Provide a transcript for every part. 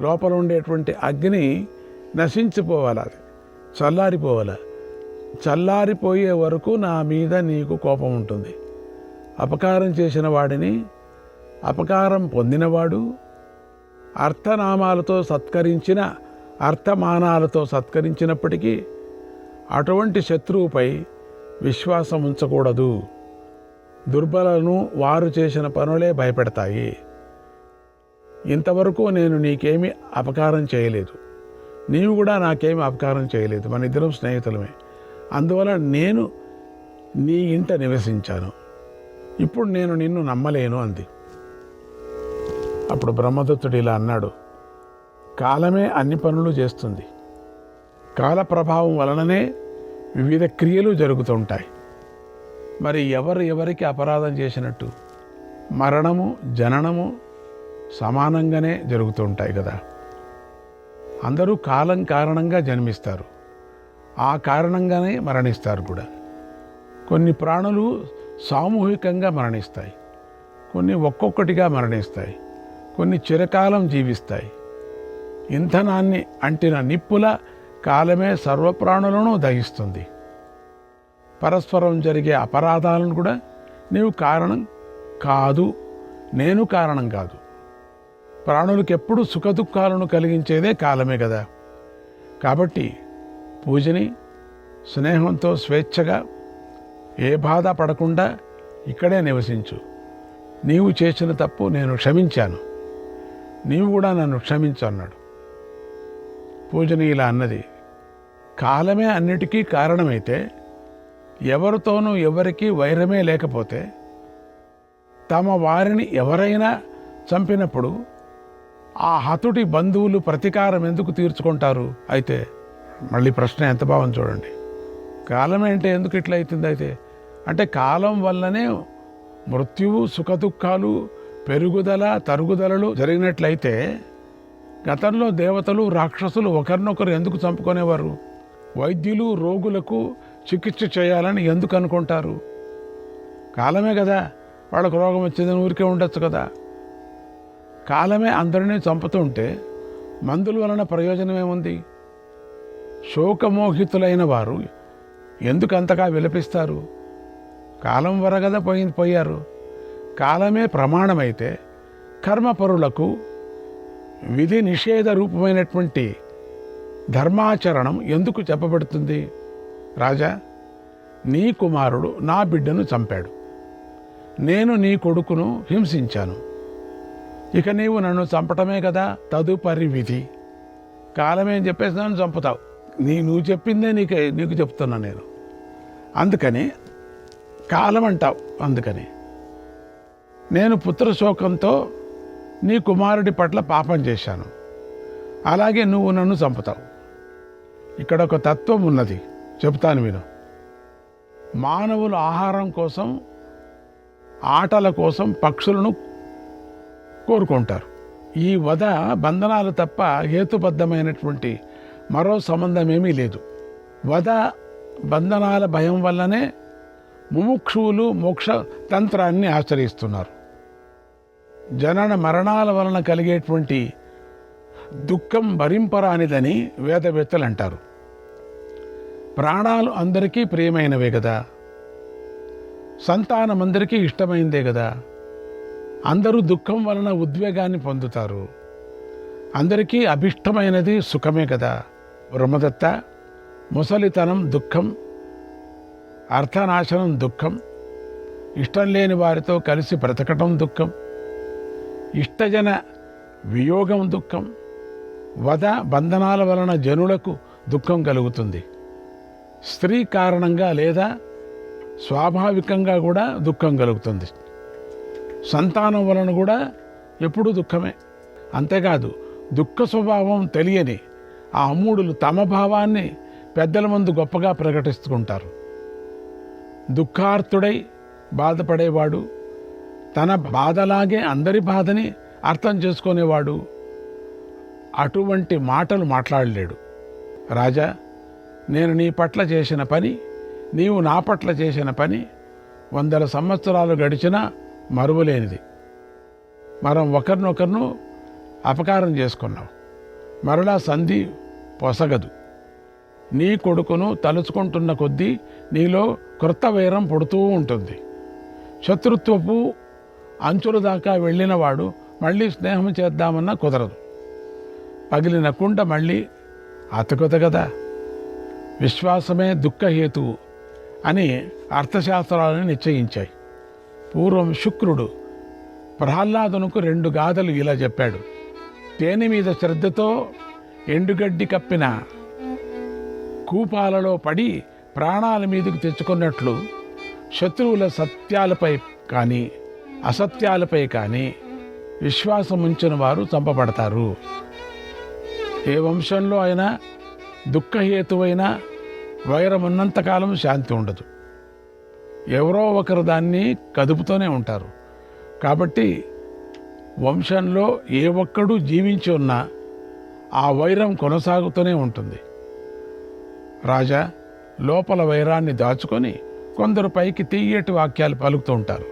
లోపల ఉండేటువంటి అగ్ని నశించిపోవాలి, అది చల్లారిపోవాలి. చల్లారిపోయే వరకు నా మీద నీకు కోపం ఉంటుంది. అపకారం చేసిన వాడిని, అపకారం పొందినవాడు అర్థనామాలతో సత్కరించిన, అర్థమానాలతో సత్కరించినప్పటికీ అటువంటి శత్రువుపై విశ్వాసం ఉంచకూడదు. దుర్బలను వారు చేసిన పనులే భయపెడతాయి. ఇంతవరకు నేను నీకేమీ అపకారం చేయలేదు, నీవు కూడా నాకేమీ అపకారం చేయలేదు, మన ఇద్దరం స్నేహితులమే. అందువల్ల నేను నీ ఇంట నివసించాను. ఇప్పుడు నేను నిన్ను నమ్మలేను అంది. అప్పుడు బ్రహ్మదత్తుడు ఇలా అన్నాడు, కాలమే అన్ని పనులు చేస్తుంది. కాల ప్రభావం వలననే వివిధ క్రియలు జరుగుతుంటాయి. మరి ఎవరికి అపరాధం చేసినట్టు? మరణము జననము సమానంగానే జరుగుతుంటాయి కదా. అందరూ కాలం కారణంగా జన్మిస్తారు, ఆ కారణంగానే మరణిస్తారు కూడా. కొన్ని ప్రాణులు సామూహికంగా మరణిస్తాయి, కొన్ని ఒక్కొక్కటిగా మరణిస్తాయి, కొన్ని చిరకాలం జీవిస్తాయి. ఇంధనాన్ని అంటిన నిప్పుల కాలమే సర్వప్రాణులను దహిస్తుంది. పరస్పరం జరిగే అపరాధాలను కూడా నీవు కారణం కాదు, నేను కారణం కాదు. ప్రాణులకు ఎప్పుడు సుఖదుఖాలను కలిగించేదే కాలమే కదా. కాబట్టి పూజని స్నేహంతో స్వేచ్ఛగా ఏ బాధ పడకుండా ఇక్కడే నివసించు. నీవు చేసిన తప్పు నేను క్షమించాను, నీవు కూడా నన్ను క్షమించు అన్నాడు. పూజని ఇలా అన్నది, కాలమే అన్నిటికీ కారణమైతే, ఎవరితోనూ ఎవరికీ వైరమే లేకపోతే, తమ వారిని ఎవరైనా చంపినప్పుడు ఆ హతుడి బంధువులు ప్రతీకారం ఎందుకు తీర్చుకుంటారు? అయితే మళ్ళీ ప్రశ్న ఎంత బాగుంది చూడండి. కాలమే అంటే ఎందుకు ఇట్లా అవుతుంది? అయితే అంటే కాలం వల్లనే మృత్యువు, సుఖదుఖాలు, పెరుగుదల, తరుగుదలలు జరిగినట్లయితే గతంలో దేవతలు, రాక్షసులు ఒకరినొకరు ఎందుకు చంపుకునేవారు? వైద్యులు రోగులకు చికిత్స చేయాలని ఎందుకు అనుకుంటారు? కాలమే కదా. వాళ్ళకు రోగం వచ్చిందని ఊరికే ఉండొచ్చు కదా. కాలమే అందరినీ చంపుతుంటే మందుల వలన ప్రయోజనం ఏముంది? శోకమోహితులైన వారు ఎందుకు అంతగా విలపిస్తారు? కాలం వరగదా పోయారు. కాలమే ప్రమాణమైతే కర్మపరులకు విధి నిషేధ రూపమైనటువంటి ధర్మాచరణం ఎందుకు చెప్పబడుతుంది? రాజా, నీ కుమారుడు నా బిడ్డను చంపాడు, నేను నీ కొడుకును హింసించాను, ఇక నీవు నన్ను చంపటమే కదా తదుపరి విధి. కాలమేం చెప్పేసి నన్ను చంపుతావు, నువ్వు చెప్పిందే నీకు చెప్తున్నా నేను. అందుకని కాలం అంటావు. అందుకని నేను పుత్రశోకంతో నీ కుమారుడి పట్ల పాపం చేశాను, అలాగే నువ్వు నన్ను చంపుతావు. ఇక్కడ ఒక తత్వం ఉన్నది, చెప్తాను విను. మానవులు ఆహారం కోసం, ఆటల కోసం పక్షులను కోరుకుంటారు. ఈ వధ బంధనాలు తప్ప హేతుబద్ధమైనటువంటి మరో సంబంధమేమీ లేదు. వధ బంధనాల భయం వల్లనే ముముక్షువులు మోక్ష తంత్రాన్ని ఆచరిస్తున్నారు. జనన మరణాల వలన కలిగేటువంటి దుఃఖం భరింపరానిదని వేదవేత్తలు అంటారు. ప్రాణాలు అందరికీ ప్రియమైనవే కదా, సంతానం అందరికీ ఇష్టమైందే కదా. అందరూ దుఃఖం వలన ఉద్వేగాన్ని పొందుతారు. అందరికీ అభిష్టమైనది సుఖమే కదా. బ్రహ్మదత్త, ముసలితనం దుఃఖం, అర్థనాశనం దుఃఖం, ఇష్టం లేని వారితో కలిసి బ్రతకటం దుఃఖం, ఇష్టజన వియోగం దుఃఖం, వధ బంధనాల వలన జనులకు దుఃఖం కలుగుతుంది. స్త్రీ కారణంగా లేదా స్వాభావికంగా కూడా దుఃఖం కలుగుతుంది. సంతానం వలన కూడా ఎప్పుడూ దుఃఖమే. అంతేకాదు, దుఃఖ స్వభావం తెలియని ఆ అమూఢులు తమ భావాన్ని పెద్దల ముందు గొప్పగా ప్రకటిస్తుంటారు. దుఃఖార్తుడై బాధపడేవాడు తన బాధలాగే అందరి బాధని అర్థం చేసుకునేవాడు అటువంటి మాటలు మాట్లాడలేడు. రాజా, నేను నీ పట్ల చేసిన పని, నీవు నా పట్ల చేసిన పని 100 సంవత్సరాలు గడిచినా మరువలేనిది. మనం ఒకరినొకరును అపకారం చేసుకున్నాం, మరలా సంధి పొసగదు. నీ కొడుకును తలుచుకుంటున్న కొద్దీ నీలో క్రొత్త వైరం పుడుతూ ఉంటుంది. శత్రుత్వపు అంచుల దాకా వెళ్ళినవాడు మళ్ళీ స్నేహం చేద్దామన్నా కుదరదు. పగిలిన కుండ మళ్ళీ అతకొత కదా. విశ్వాసమే దుఃఖహేతువు అని అర్థశాస్త్రాలను నిశ్చయించాయి. పూర్వం శుక్రుడు ప్రహ్లాదునకు 2 గాథలు ఇలా చెప్పాడు. తేనె మీద శ్రద్ధతో ఎండుగడ్డి కప్పిన కూపాలలో పడి ప్రాణాల మీదకు తెచ్చుకున్నట్లు శత్రువుల సత్యాలపై కానీ అసత్యాలపై కానీ విశ్వాసం ఉంచిన వారు చంపబడతారు. ఏ వంశంలో అయినా దుఃఖహేతువైన వైరం ఉన్నంతకాలం శాంతి ఉండదు. ఎవరో ఒకరు దాన్ని కదుపుతూనే ఉంటారు. కాబట్టి వంశంలో ఏ ఒక్కడు జీవించి ఉన్నా ఆ వైరం కొనసాగుతూనే ఉంటుంది. రాజా లోపల వైరాన్ని దాచుకొని కొందరు పైకి తీయటి వాక్యాలు పలుకుతూ ఉంటారు.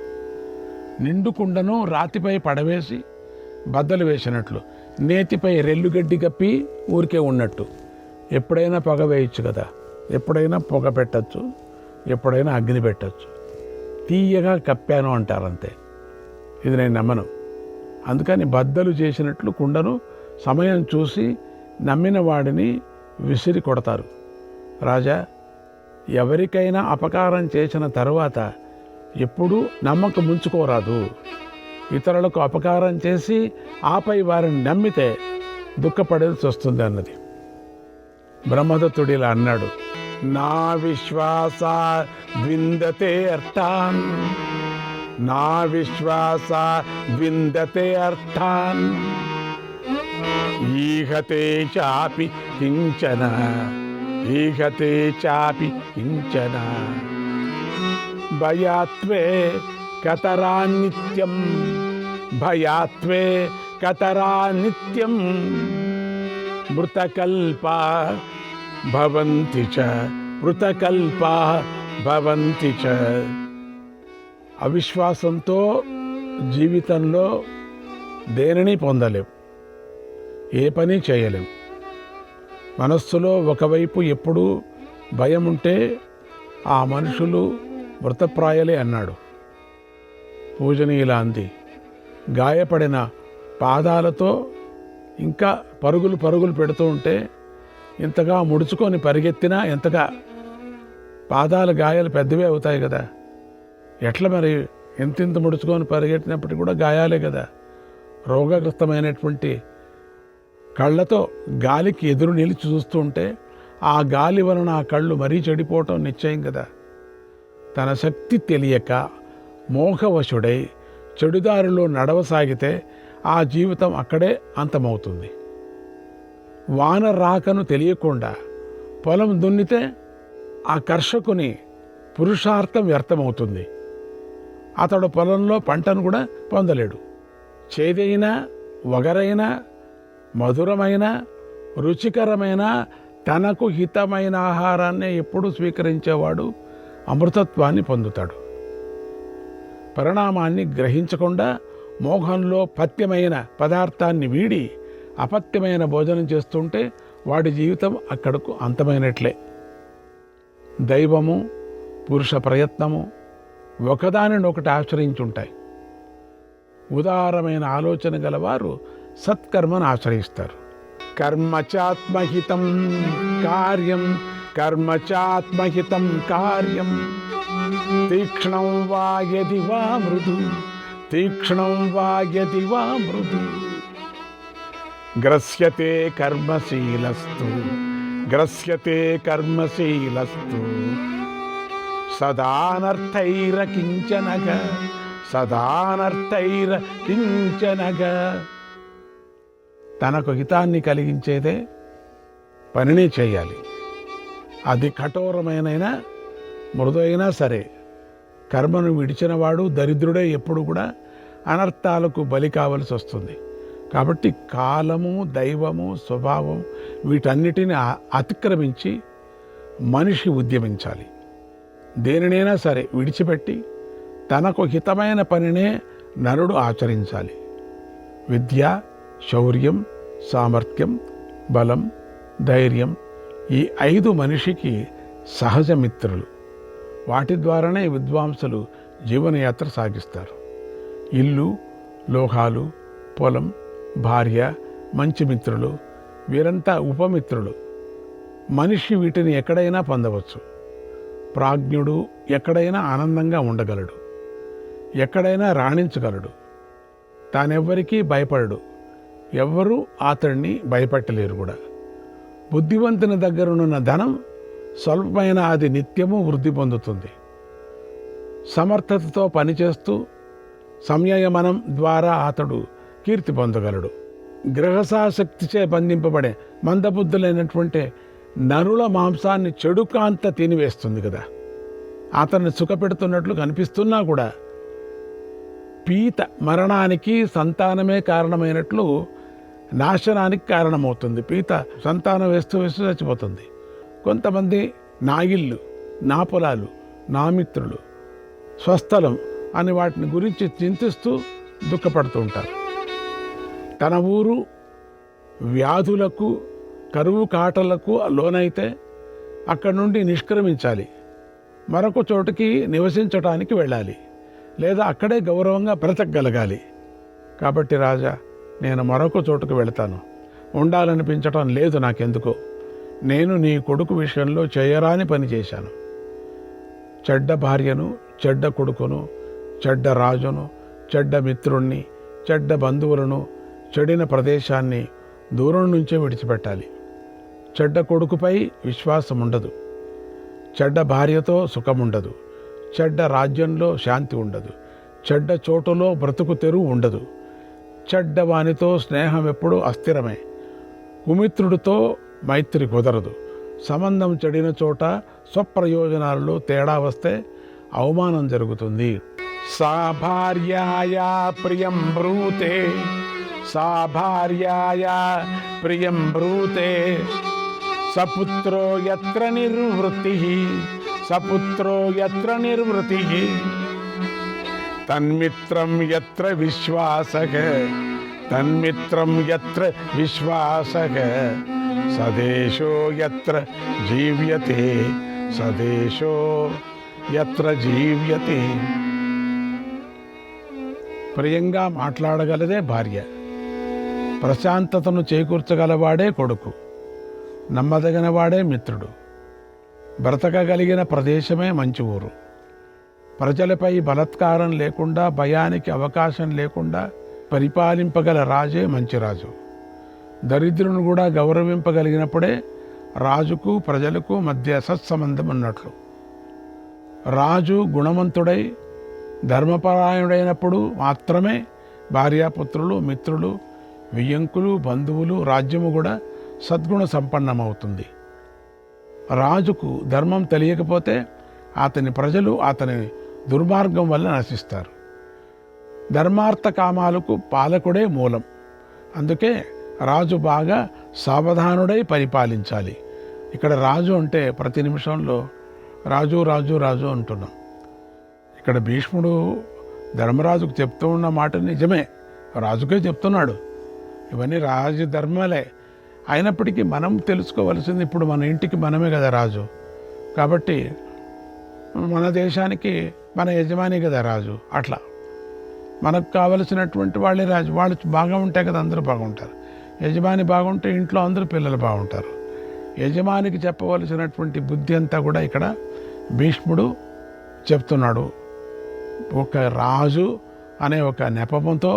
నిండుకుండను రాతిపై పడవేసి బద్దలు వేసినట్లు నేతిపై రెల్లుగడ్డి కప్పి ఊరికే ఉన్నట్టు. ఎప్పుడైనా పొగ వేయచ్చు కదా, ఎప్పుడైనా పొగ పెట్టచ్చు, ఎప్పుడైనా అగ్ని పెట్టచ్చు. తీయగా కప్పాను అంటారంతే. ఇది నేను నమ్మను. అందుకని బద్దలు చేసినట్లు కుండను సమయం చూసి నమ్మిన వాడిని విసిరి కొడతారు. రాజా ఎవరికైనా అపకారం చేసిన తరువాత ఎప్పుడూ నమ్మకం ముంచుకోరాదు. ఇతరులకు అపకారం చేసి ఆపై వారిని నమ్మితే దుఃఖపడేది వస్తుంది అన్నది. బ్రహ్మదత్తుడు ఇలా అన్నాడు, నా విశ్వాస విందతే అర్థాన్, నా విశ్వాస విందతే అర్థాన్, ఈహతే చాపి కించన, ఈహతే చాపి కించన, భయాత్వే కతరా నిత్యం, భయాత్వే కతరా నిత్యం, మృతకల్పా భవంతి చ, మృతకల్పా భవంతి చ. అవిశ్వాసంతో జీవితంలో దేనిని పొందలేం, ఏ పని చేయలేం. మనస్సులో ఒకవైపు ఎప్పుడూ భయం ఉంటే ఆ మనుషులు మృతప్రాయలే అన్నాడు. పూజని ఇలా అంది, గాయపడిన పాదాలతో ఇంకా పరుగులు పరుగులు పెడుతూ ఉంటే ఇంతగా ముడుచుకొని పరిగెత్తినా ఎంతగా పాదాల గాయాలు పెద్దవే అవుతాయి కదా. ఎట్లా మరి ఇంతింత ముడుచుకొని పరిగెట్టినప్పటికీ కూడా గాయాలే కదా. రోగగ్రస్తమైనటువంటి కళ్ళతో గాలికి ఎదురు నిలిచి చూస్తూ ఉంటే ఆ గాలి వలన ఆ కళ్ళు మరీ చెడిపోవటం నిశ్చయం కదా. తన శక్తి తెలియక మోహవశుడై చెడుదారిలో నడవసాగితే ఆ జీవితం అక్కడే అంతమవుతుంది. వాన రాకను తెలియకుండా పొలం దున్నితే ఆ కర్షకుని పురుషార్థం వ్యర్థమవుతుంది. అతడు పొలంలో పంటను కూడా పొందలేడు. చేదైన వగరైన మధురమైన రుచికరమైన తనకు హితమైన ఆహారాన్ని ఎప్పుడు స్వీకరించేవాడు అమృతత్వాన్ని పొందుతాడు. పరిణామాన్ని గ్రహించకుండా మోహంలో పథ్యమైన పదార్థాన్ని వీడి అపథ్యమైన భోజనం చేస్తుంటే వాడి జీవితం అక్కడకు అంతమైనట్లే. దైవము పురుష ప్రయత్నము ఒకదానినొకటి ఆశ్రయించుంటాయి. ఉదారమైన ఆలోచన గలవారు సత్కర్మను ఆశ్రయిస్తారు. కర్మచాత్మహితం కార్యం, కర్మచాత్మహితం కార్యం, తీక్ష్ణం వా యది వా మృదు, తీక్ష్ణం వా యది వా మృదు, గ్రస్యతే కర్మశీలస్తు, గ్రస్యతే కర్మశీలస్తు, సదానర్థైర కించనగ, సదానర్థైర కించనగ. తనకు హితాన్ని కలిగించేదే పనిని చేయాలి. అది కఠోరమైనైనా మృదువైనా సరే. కర్మను విడిచినవాడు దరిద్రుడే ఎప్పుడు కూడా అనర్థాలకు బలి కావలసి వస్తుంది. కాబట్టి కాలము, దైవము, స్వభావం వీటన్నిటిని అతిక్రమించి మనిషి ఉద్యమించాలి. దేనినైనా సరే విడిచిపెట్టి తనకు హితమైన పనినే నరుడు ఆచరించాలి. విద్య, శౌర్యం, సామర్థ్యం, బలం, ధైర్యం ఈ 5 మనిషికి సహజ మిత్రులు. వాటి ద్వారానే విద్వాంసులు జీవనయాత్ర సాగిస్తారు. ఇల్లు, లోహాలు, పొలం, భార్య, మంచి మిత్రులు వీరంతా ఉపమిత్రులు. మనిషి వీటిని ఎక్కడైనా పొందవచ్చు. ప్రాజ్ఞుడు ఎక్కడైనా ఆనందంగా ఉండగలడు, ఎక్కడైనా రాణించగలడు. తానెవ్వరికీ భయపడడు, ఎవ్వరూ అతడిని భయపెట్టలేరు కూడా. బుద్ధివంతుని దగ్గరనున్న ధనం స్వల్పమైన అది నిత్యము వృద్ధి పొందుతుంది. సమర్థతతో పనిచేస్తూ సంయమనం ద్వారా అతడు కీర్తి పొందగలడు. గ్రహసాశక్తిచే బంధింపబడే మందబుద్ధులైనటువంటి నరుల మాంసాన్ని చెడు కాంత తినివేస్తుంది కదా. అతన్ని సుఖపెడుతున్నట్లు కనిపిస్తున్నా కూడా పీత మరణానికి సంతానమే కారణమైనట్లు నాశనానికి కారణమవుతుంది. పీత సంతానం వేస్తూ వేస్తూ చచ్చిపోతుంది. కొంతమంది నా ఇల్లు, నా పొలాలు, నా మిత్రులు, స్వస్థలం అని వాటిని గురించి చింతిస్తూ దుఃఖపడుతూ ఉంటారు. తన ఊరు వ్యాధులకు, కరువు కాటలకు లోనైతే అక్కడి నుండి నిష్క్రమించాలి, మరొక చోటుకి నివసించటానికి వెళ్ళాలి, లేదా అక్కడే గౌరవంగా బ్రతకగలగాలి. కాబట్టి రాజా, నేను మరొక చోటుకు వెళతాను. ఉండాలనిపించటం లేదు నాకెందుకో. నేను నీ కొడుకు విషయంలో చేయరాని పని చేశాను. చెడ్డ భార్యను, చెడ్డ కొడుకును, చెడ్డ రాజును, చెడ్డ మిత్రుణ్ణి, చెడ్డ బంధువులను, చెడిన ప్రదేశాన్ని దూరం నుంచే విడిచిపెట్టాలి. చెడ్డ కొడుకుపై విశ్వాసం ఉండదు, చెడ్డ భార్యతో సుఖముండదు, చెడ్డ రాజ్యంలో శాంతి ఉండదు, చెడ్డ చోటులో బ్రతుకు తెరువు ఉండదు. చెడ్డ వానితో స్నేహం ఎప్పుడూ అస్థిరమే. కుమిత్రుడితో మైత్రి కుదరదు. సంబంధం చెడిన చోట స్వప్రయోజనాలలో తేడా వస్తే అవమానం జరుగుతుంది. సా భార్యాయా ప్రియం బ్రూతే, సా భార్యాయా ప్రియం బ్రూతే, సపుత్రో యత్ర నిర్వృత్తి, సపుత్రో యత్ర నిర్వృత్తి, తన్మిత్రం యత్ర విశ్వాసః, తన్మిత్రం యత్ర విశ్వాసః, సదేశో యత్ర జీవ్యతే, సదేశో యత్ర జీవ్యతే. ప్రియంగా మాట్లాడగలదే భార్య, ప్రశాంతతను చేకూర్చగలవాడే కొడుకు, నమ్మదగినవాడే మిత్రుడు, బ్రతకగలిగిన ప్రదేశమే మంచి ఊరు. ప్రజలపై బలత్కారం లేకుండా, భయానికి అవకాశం లేకుండా పరిపాలింపగల రాజే మంచి రాజు. దరిద్రుని కూడా గౌరవింపగలిగినప్పుడే రాజుకు ప్రజలకు మధ్య సత్సంబంధం ఉన్నట్లు. రాజు గుణవంతుడై ధర్మపరాయణుడైనప్పుడు మాత్రమే భార్యాపుత్రులు, మిత్రులు, వియ్యంకులు, బంధువులు, రాజ్యము కూడా సద్గుణ సంపన్నమవుతుంది. రాజుకు ధర్మం తెలియకపోతే అతని ప్రజలు అతని దుర్మార్గం వల్ల నశిస్తారు. ధర్మార్థ కామాలకు పాలకుడే మూలం. అందుకే రాజు బాగా సావధానుడై పరిపాలించాలి. ఇక్కడ రాజు అంటే ప్రతి నిమిషంలో రాజు రాజు రాజు అంటున్నాం. ఇక్కడ భీష్ముడు ధర్మరాజుకు చెప్తూ ఉన్న మాట నిజమే, రాజుకే చెప్తున్నాడు. ఇవన్నీ రాజధర్మాలే. అయినప్పటికీ మనం తెలుసుకోవలసింది, ఇప్పుడు మన ఇంటికి మనమే కదా రాజు. కాబట్టి మన దేశానికి మన యజమాని కదా రాజు. అట్లా మనకు కావలసినటువంటి వాళ్ళే రాజు. వాళ్ళు బాగా ఉంటే కదా అందరూ బాగుంటారు. యజమాని బాగుంటే ఇంట్లో అందరూ పిల్లలు బాగుంటారు. యజమానికి చెప్పవలసినటువంటి బుద్ధి అంతా కూడా ఇక్కడ భీష్ముడు చెప్తున్నాడు. ఒక రాజు అనే ఒక నెపంతో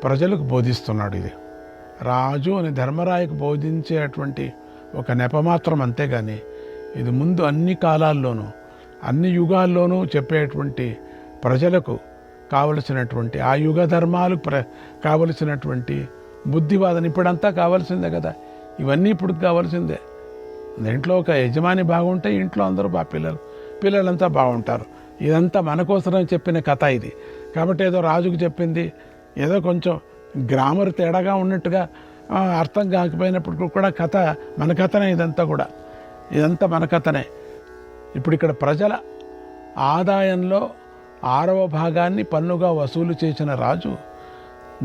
ప్రజలకు బోధిస్తున్నాడు. ఇది రాజు అని ధర్మరాయకు బోధించేటువంటి ఒక నెపమాత్రం, అంతేగాని ఇది ముందు అన్ని కాలాల్లోనూ అన్ని యుగాల్లోనూ చెప్పేటువంటి ప్రజలకు కావలసినటువంటి ఆ యుగ ధర్మాలకు కావలసినటువంటి బుద్ధివాదన ఇప్పుడంతా కావాల్సిందే కదా. ఇవన్నీ ఇప్పుడు కావాల్సిందే. ఇంట్లో ఒక యజమాని బాగుంటే ఇంట్లో అందరూ పిల్లలంతా బాగుంటారు. ఇదంతా మన కోసమే చెప్పిన కథ ఇది. కాబట్టి ఏదో రాజుకు చెప్పింది ఏదో కొంచెం గ్రామర్ తేడాగా ఉన్నట్టుగా అర్థం కాకపోయినప్పుడు కూడా కథ మన కథనే. ఇదంతా మన కథనే. ఇప్పుడు ఇక్కడ ప్రజల ఆదాయంలో 6వ భాగాన్ని పన్నుగా వసూలు చేసిన రాజు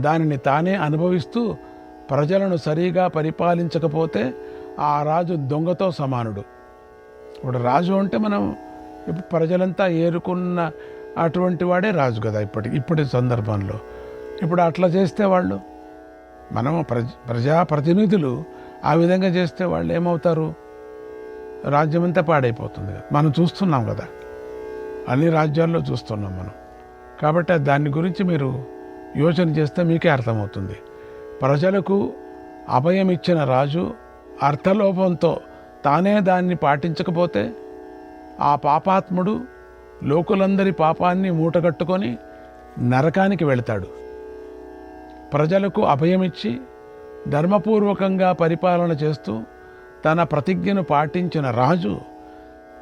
దానిని తానే అనుభవిస్తూ ప్రజలను సరిగా పరిపాలించకపోతే ఆ రాజు దొంగతో సమానుడు. ఇప్పుడు రాజు అంటే మనం ఇప్పుడు ప్రజలంతా ఏరుకున్న అటువంటి వాడే రాజు కదా ఇప్పటి సందర్భంలో. ఇప్పుడు అట్లా చేస్తే వాళ్ళు మనం ప్రజాప్రతినిధులు ఆ విధంగా చేస్తే వాళ్ళు ఏమవుతారు? రాజ్యమంతా పాడైపోతుంది కదా. మనం చూస్తున్నాం కదా, అన్ని రాజ్యాల్లో చూస్తున్నాం మనం. కాబట్టి దాని గురించి మీరు యోచన చేస్తే మీకే అర్థమవుతుంది. ప్రజలకు అభయం ఇచ్చిన రాజు అర్థలోపంతో తానే దాన్ని పాటించకపోతే ఆ పాపాత్ముడు లోకులందరి పాపాన్ని మూటగట్టుకొని నరకానికి వెళతాడు. ప్రజలకు అభయమిచ్చి ధర్మపూర్వకంగా పరిపాలన చేస్తూ తన ప్రతిజ్ఞను పాటించిన రాజు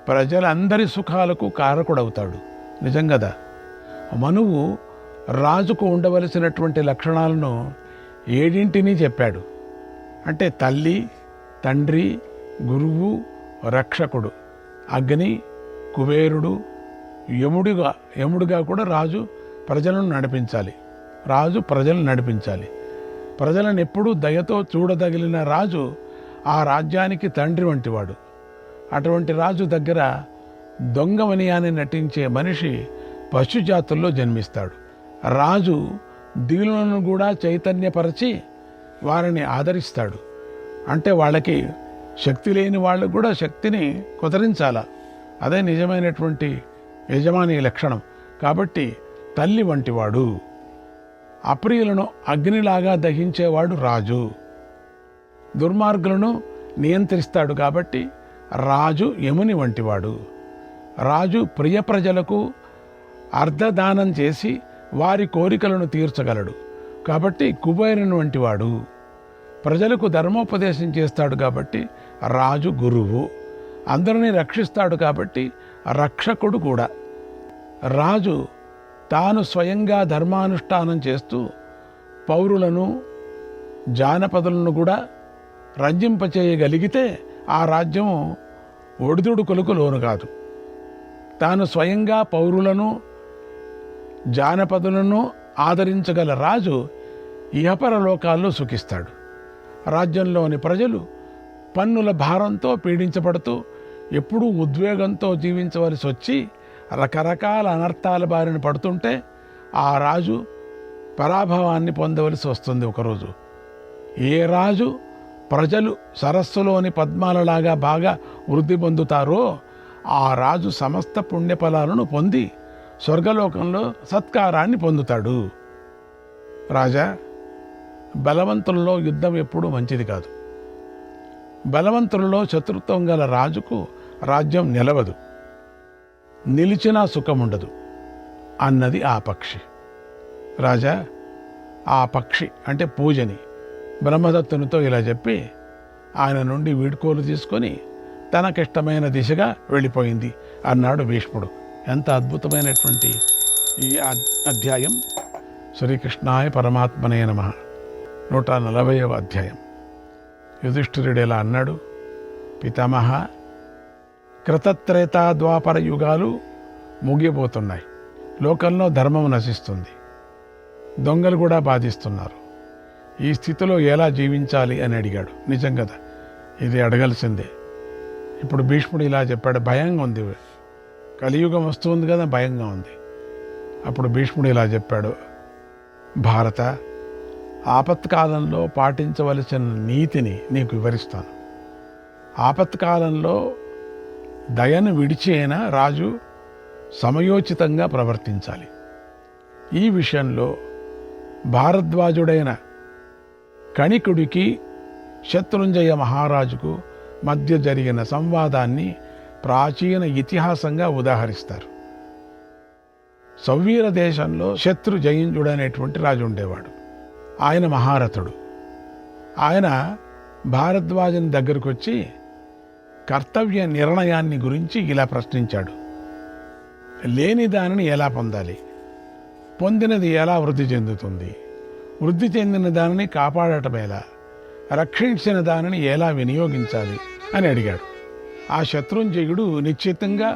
ప్రజలందరి సుఖాలకు కారకుడవుతాడు. నిజం కదా. మనువు రాజుకు ఉండవలసినటువంటి లక్షణాలను 7 చెప్పాడు. అంటే తల్లి, తండ్రి, గురువు, రక్షకుడు, అగ్ని, కుబేరుడు, యముడుగా కూడా రాజు ప్రజలను నడిపించాలి. ప్రజలను ఎప్పుడూ దయతో చూడదగిలిన రాజు ఆ రాజ్యానికి తండ్రి వంటివాడు. అటువంటి రాజు దగ్గర దొంగవని అని నటించే మనిషి పశుజాతుల్లో జన్మిస్తాడు. రాజు దీనులను కూడా చైతన్యపరచి వారిని ఆదరిస్తాడు. అంటే వాళ్ళకి శక్తి లేని వాళ్ళకు కూడా శక్తిని కుదిరించాల. అదే నిజమైనటువంటి యజమాని లక్షణం. కాబట్టి తల్లి వంటివాడు. అప్రియులను అగ్నిలాగా దహించేవాడు రాజు. దుర్మార్గులను నియంత్రిస్తాడు. కాబట్టి రాజు యముని వంటివాడు. రాజు ప్రియ ప్రజలకు అర్ధదానం చేసి వారి కోరికలను తీర్చగలడు. కాబట్టి కుబేరుని వంటివాడు. ప్రజలకు ధర్మోపదేశం చేస్తాడు. కాబట్టి రాజు గురువు. అందరినీ రక్షిస్తాడు. కాబట్టి రక్షకుడు కూడా. రాజు తాను స్వయంగా ధర్మానుష్ఠానం చేస్తూ పౌరులను, జానపదులను కూడా రంజింపచేయగలిగితే ఆ రాజ్యం ఒడిదుడుకులకు లోను కాదు. తాను స్వయంగా పౌరులను, జానపదులను ఆదరించగల రాజు ఇహపర లోకాల్లో సుఖిస్తాడు. రాజ్యంలోని ప్రజలు పన్నుల భారంతో పీడించబడుతూ ఎప్పుడూ ఉద్వేగంతో జీవించవలసి వచ్చి రకరకాల అనర్థాల బారిన పడుతుంటే ఆ రాజు పరాభవాన్ని పొందవలసి వస్తుంది ఒకరోజు. ఏ రాజు ప్రజలు సరస్సులోని పద్మాలలాగా బాగా వృద్ధి పొందుతారో ఆ రాజు సమస్త పుణ్యఫలాలను పొంది స్వర్గలోకంలో సత్కారాన్ని పొందుతాడు. రాజా, బలవంతుల్లో యుద్ధం ఎప్పుడూ మంచిది కాదు. బలవంతుల్లో శత్రుత్వం గల రాజుకు రాజ్యం నిలవదు, నిలిచినా సుఖముండదు అన్నది ఆ పక్షి. రాజా, ఆ పక్షి అంటే పూజని బ్రహ్మదత్తునితో ఇలా చెప్పి ఆయన నుండి వీడ్కోలు తీసుకొని తనకిష్టమైన దిశగా వెళ్ళిపోయింది అన్నాడు భీష్ముడు. ఎంత అద్భుతమైనటువంటి ఈ అధ్యాయం. శ్రీకృష్ణాయ పరమాత్మనే నమః. 140వ అధ్యాయం. యుధిష్ఠిరుడు ఇలా అన్నాడు, పితామహ, కృతత్రేతా ద్వాపర యుగాలు ముగియబోతున్నాయి. లోకంలో ధర్మం నశిస్తుంది, దొంగలు కూడా బాధిస్తున్నారు. ఈ స్థితిలో ఎలా జీవించాలి అని అడిగాడు. నిజం కదా, ఇది అడగాల్సిందే. ఇప్పుడు భీష్ముడు ఇలా చెప్పాడు, భయంగా ఉంది, కలియుగం వస్తుంది కదా, భయంగా ఉంది. అప్పుడు భీష్ముడు ఇలా చెప్పాడు, భారత, ఆపత్కాలంలో పాటించవలసిన నీతిని నీకు వివరిస్తాను. ఆపత్కాలంలో దయను విడిచి అయినా రాజు సమయోచితంగా ప్రవర్తించాలి. ఈ విషయంలో భారద్వాజుడైన కణికుడికి శత్రుంజయ మహారాజుకు మధ్య జరిగిన సంవాదాన్ని ప్రాచీన ఇతిహాసంగా ఉదాహరిస్తారు. సౌవీర దేశంలో శత్రు జయింజుడనేటువంటి రాజు ఉండేవాడు. ఆయన మహారథుడు. ఆయన భారద్వాజుని దగ్గరకు వచ్చి కర్తవ్య నిర్ణయాన్ని గురించి ఇలా ప్రశ్నించాడు. లేని దానిని ఎలా పొందాలి? పొందినది ఎలా వృద్ధి చెందుతుంది? వృద్ధి చెందిన దానిని కాపాడటం ఎలా? రక్షించిన దానిని ఎలా వినియోగించాలి అని అడిగాడు. ఆ శత్రుంజయుడు నిశ్చితంగా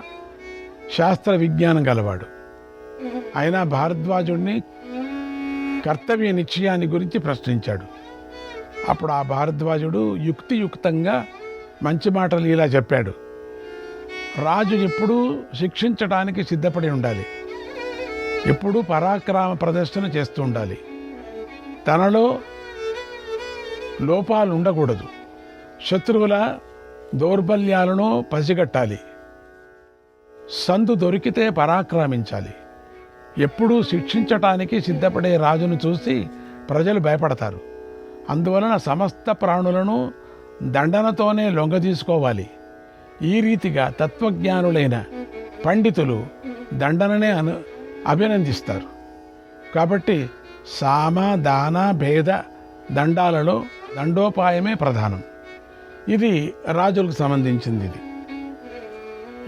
శాస్త్ర విజ్ఞానం గలవాడు. అయినా భారద్వాజుడిని కర్తవ్య నిశ్చయాన్ని గురించి ప్రశ్నించాడు. అప్పుడు ఆ భారద్వాజుడు యుక్తియుక్తంగా మంచి మాటలు ఇలా చెప్పాడు. రాజు ఎప్పుడూ శిక్షించడానికి సిద్ధపడి ఉండాలి, ఎప్పుడూ పరాక్రమ ప్రదర్శన చేస్తూ ఉండాలి, తనలో లోపాలు ఉండకూడదు, శత్రువుల దౌర్బల్యాలను పసిగట్టాలి, సందు దొరికితే పరాక్రమించాలి. ఎప్పుడూ శిక్షించటానికి సిద్ధపడే రాజును చూసి ప్రజలు భయపడతారు. అందువలన సమస్త ప్రాణులను దండనతోనే లొంగదీసుకోవాలి. ఈ రీతిగా తత్వజ్ఞానులైన పండితులు దండననే అభినందిస్తారు. కాబట్టి సామ దాన భేద దండాలలో దండోపాయమే ప్రధానం. ఇది రాజులకు సంబంధించింది. ఇది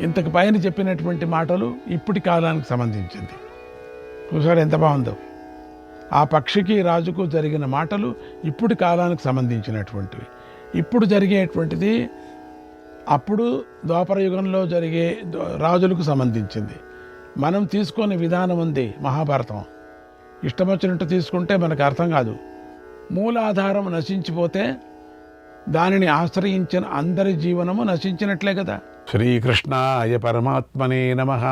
ఇంతకు పైన చెప్పినటువంటి మాటలు ఇప్పటి కాలానికి సంబంధించింది. చూసారు ఎంత బాగుందో. ఆ పక్షికి రాజుకు జరిగిన మాటలు ఇప్పటి కాలానికి సంబంధించినటువంటివి. ఇప్పుడు జరిగేటువంటిది అప్పుడు ద్వాపర యుగంలో జరిగే రాజులకు సంబంధించింది. మనం తీసుకునే విధానం ఉంది మహాభారతం. ఇష్టం వచ్చినట్టు తీసుకుంటే మనకు అర్థం కాదు. మూలాధారం నశించిపోతే దానిని ఆశ్రయించిన అందరి జీవనము నశించినట్లే కదా. శ్రీకృష్ణాయ పరమాత్మనే నమః.